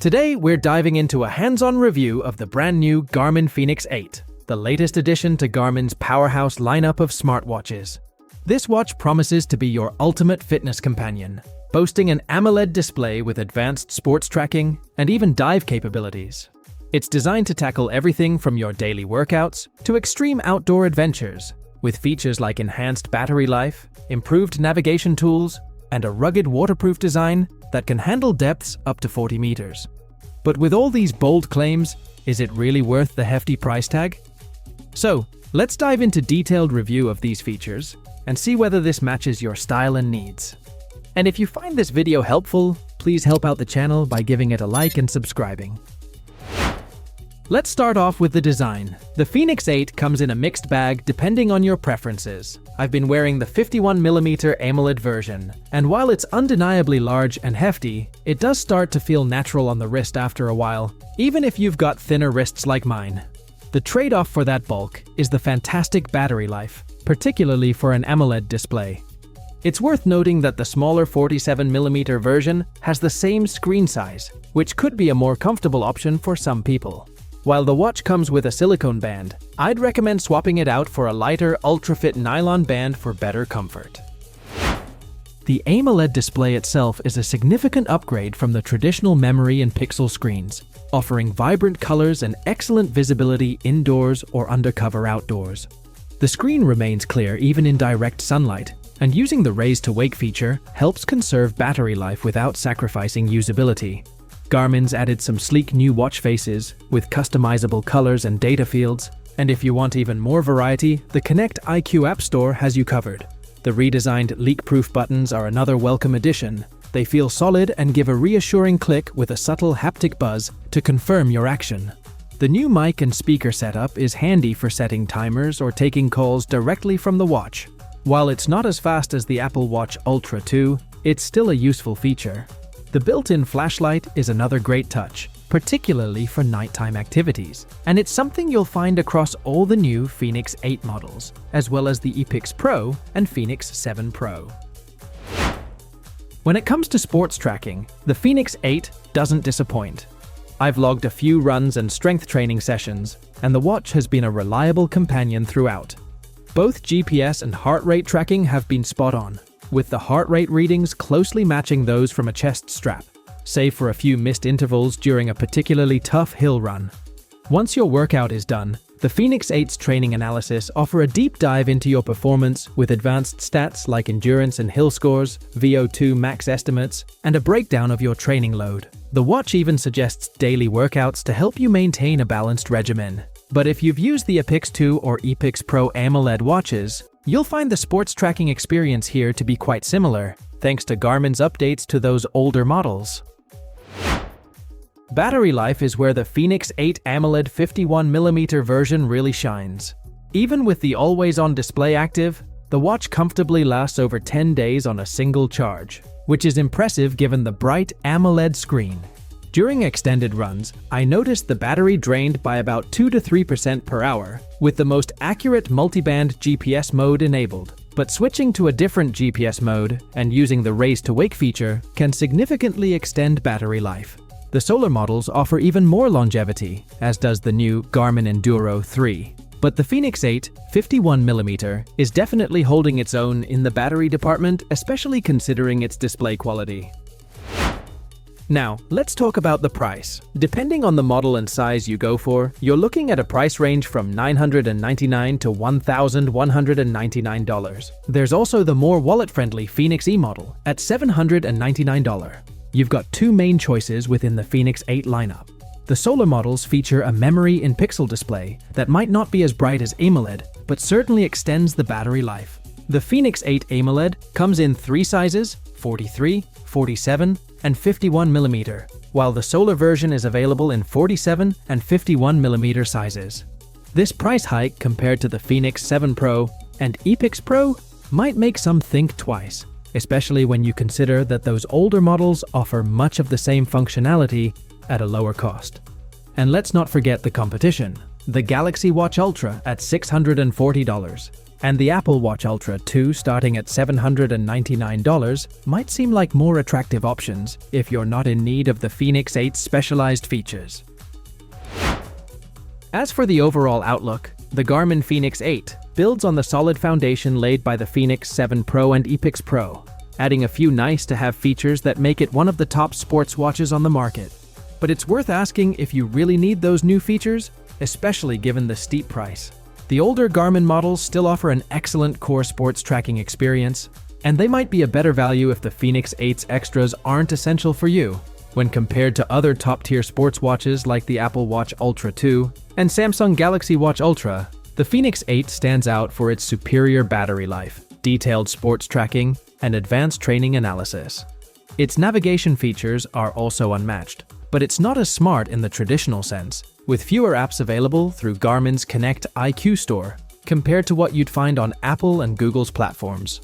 Today, we're diving into a hands-on review of the brand new Garmin Fenix 8, the latest addition to Garmin's powerhouse lineup of smartwatches. This watch promises to be your ultimate fitness companion, boasting an AMOLED display with advanced sports tracking and even dive capabilities. It's designed to tackle everything from your daily workouts to extreme outdoor adventures, with features like enhanced battery life, improved navigation tools, and a rugged waterproof design that can handle depths up to 40 meters. But with all these bold claims, is it really worth the hefty price tag? So, let's dive into detailed review of these features and see whether this matches your style and needs. And if you find this video helpful, please help out the channel by giving it a like and subscribing. Let's start off with the design. The Fenix 8 comes in a mixed bag depending on your preferences. I've been wearing the 51mm AMOLED version, and while it's undeniably large and hefty, it does start to feel natural on the wrist after a while, even if you've got thinner wrists like mine. The trade-off for that bulk is the fantastic battery life, particularly for an AMOLED display. It's worth noting that the smaller 47mm version has the same screen size, which could be a more comfortable option for some people. While the watch comes with a silicone band, I'd recommend swapping it out for a lighter, ultra-fit nylon band for better comfort. The AMOLED display itself is a significant upgrade from the traditional memory and pixel screens, offering vibrant colors and excellent visibility indoors or undercover outdoors. The screen remains clear even in direct sunlight, and using the raise to wake feature helps conserve battery life without sacrificing usability. Garmin's added some sleek new watch faces with customizable colors and data fields, and if you want even more variety, the Connect IQ App Store has you covered. The redesigned leak-proof buttons are another welcome addition. They feel solid and give a reassuring click with a subtle haptic buzz to confirm your action. The new mic and speaker setup is handy for setting timers or taking calls directly from the watch. While it's not as fast as the Apple Watch Ultra 2, it's still a useful feature. The built-in flashlight is another great touch, particularly for nighttime activities, and it's something you'll find across all the new Fenix 8 models, as well as the Epix Pro and Fenix 7 Pro. When it comes to sports tracking, the Fenix 8 doesn't disappoint. I've logged a few runs and strength training sessions, and the watch has been a reliable companion throughout. Both GPS and heart rate tracking have been spot on, with the heart rate readings closely matching those from a chest strap, save for a few missed intervals during a particularly tough hill run. Once your workout is done, the Fenix 8's training analysis offer a deep dive into your performance with advanced stats like endurance and hill scores, VO2 max estimates, and a breakdown of your training load. The watch even suggests daily workouts to help you maintain a balanced regimen. But if you've used the Epix 2 or Epix Pro AMOLED watches, you'll find the sports tracking experience here to be quite similar, thanks to Garmin's updates to those older models. Battery life is where the Fenix 8 AMOLED 51mm version really shines. Even with the always-on display active, the watch comfortably lasts over 10 days on a single charge, which is impressive given the bright AMOLED screen. During extended runs, I noticed the battery drained by about 2 to 3% per hour, with the most accurate multiband GPS mode enabled. But switching to a different GPS mode and using the raise to wake feature can significantly extend battery life. The solar models offer even more longevity, as does the new Garmin Enduro 3. But the Fenix 8 51mm is definitely holding its own in the battery department, especially considering its display quality. Now, let's talk about the price. Depending on the model and size you go for, you're looking at a price range from $999 to $1,199. There's also the more wallet-friendly Fenix E model at $799. You've got two main choices within the Fenix 8 lineup. The solar models feature a memory in pixel display that might not be as bright as AMOLED, but certainly extends the battery life. The Fenix 8 AMOLED comes in three sizes: 43, 47, and 51mm, while the solar version is available in 47 and 51mm sizes. This price hike compared to the Fenix 7 Pro and Epix Pro might make some think twice, especially when you consider that those older models offer much of the same functionality at a lower cost. And let's not forget the competition, the Galaxy Watch Ultra at $640. And the Apple Watch Ultra 2 starting at $799 might seem like more attractive options if you're not in need of the Fenix 8's specialized features. As for the overall outlook, the Garmin Fenix 8 builds on the solid foundation laid by the Fenix 7 Pro and Epix Pro, adding a few nice-to-have features that make it one of the top sports watches on the market. But it's worth asking if you really need those new features, especially given the steep price. The older Garmin models still offer an excellent core sports tracking experience, and they might be a better value if the Fenix 8's extras aren't essential for you. When compared to other top-tier sports watches like the Apple Watch Ultra 2 and Samsung Galaxy Watch Ultra, the Fenix 8 stands out for its superior battery life, detailed sports tracking, and advanced training analysis. Its navigation features are also unmatched, but it's not as smart in the traditional sense, with fewer apps available through Garmin's Connect IQ store compared to what you'd find on Apple and Google's platforms.